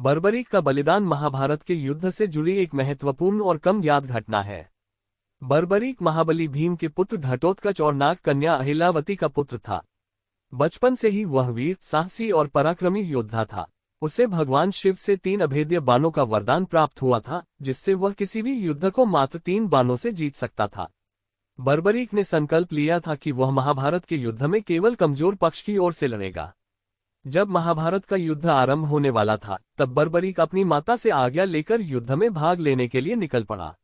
बर्बरीक का बलिदान महाभारत के युद्ध से जुड़ी एक महत्वपूर्ण और कम याद घटना है। बर्बरीक महाबली भीम के पुत्र घटोत्कच और नाग कन्या अहिलावती का पुत्र था। बचपन से ही वह वीर, साहसी और पराक्रमी योद्धा था। उसे भगवान शिव से 3 अभेद्य बाणों का वरदान प्राप्त हुआ था, जिससे वह किसी भी युद्ध को मात्र 3 बाणों से जीत सकता था। बर्बरीक ने संकल्प लिया था कि वह महाभारत के युद्ध में केवल कमजोर पक्ष की ओर से लड़ेगा। जब महाभारत का युद्ध आरंभ होने वाला था, तब बर्बरीक अपनी माता से आज्ञा लेकर युद्ध में भाग लेने के लिए निकल पड़ा।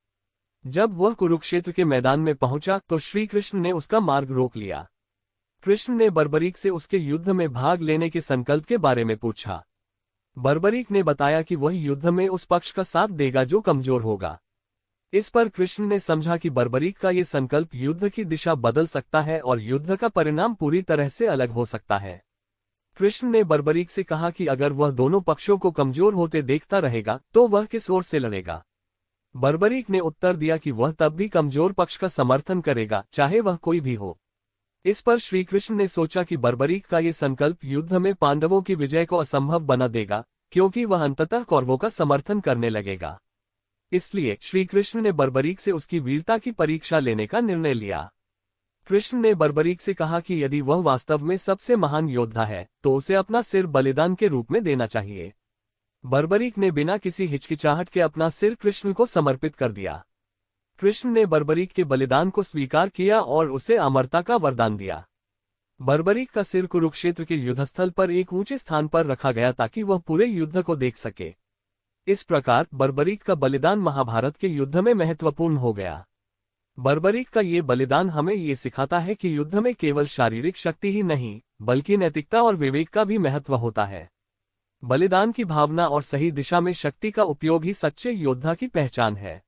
जब वह कुरुक्षेत्र के मैदान में पहुंचा तो श्री कृष्ण ने उसका मार्ग रोक लिया। कृष्ण ने बर्बरीक से उसके युद्ध में भाग लेने के संकल्प के बारे में पूछा। बर्बरीक ने बताया कि वह युद्ध में उस पक्ष का साथ देगा जो कमजोर होगा। इस पर कृष्ण ने समझा कि बर्बरीक का ये संकल्प युद्ध की दिशा बदल सकता है और युद्ध का परिणाम पूरी तरह से अलग हो सकता है। कृष्ण ने बर्बरीक से कहा कि अगर वह दोनों पक्षों को कमजोर होते देखता रहेगा तो वह किस ओर से लड़ेगा। बर्बरीक ने उत्तर दिया कि वह तब भी कमजोर पक्ष का समर्थन करेगा, चाहे वह कोई भी हो। इस पर श्री कृष्ण ने सोचा कि बर्बरीक का ये संकल्प युद्ध में पांडवों की विजय को असंभव बना देगा, क्योंकि वह अंततः कौरवों का समर्थन करने लगेगा। इसलिए श्री कृष्ण ने बर्बरीक से उसकी वीरता की परीक्षा लेने का निर्णय लिया। कृष्ण ने बर्बरीक से कहा कि यदि वह वास्तव में सबसे महान योद्धा है तो उसे अपना सिर बलिदान के रूप में देना चाहिए। बर्बरीक ने बिना किसी हिचकिचाहट के अपना सिर कृष्ण को समर्पित कर दिया। कृष्ण ने बर्बरीक के बलिदान को स्वीकार किया और उसे अमरता का वरदान दिया। बर्बरीक का सिर कुरुक्षेत्र के युद्धस्थल पर एक ऊंचे स्थान पर रखा गया ताकि वह पूरे युद्ध को देख सके। इस प्रकार बर्बरीक का बलिदान महाभारत के युद्ध में महत्वपूर्ण हो गया। बर्बरीक का ये बलिदान हमें ये सिखाता है कि युद्ध में केवल शारीरिक शक्ति ही नहीं, बल्कि नैतिकता और विवेक का भी महत्व होता है। बलिदान की भावना और सही दिशा में शक्ति का उपयोग ही सच्चे योद्धा की पहचान है।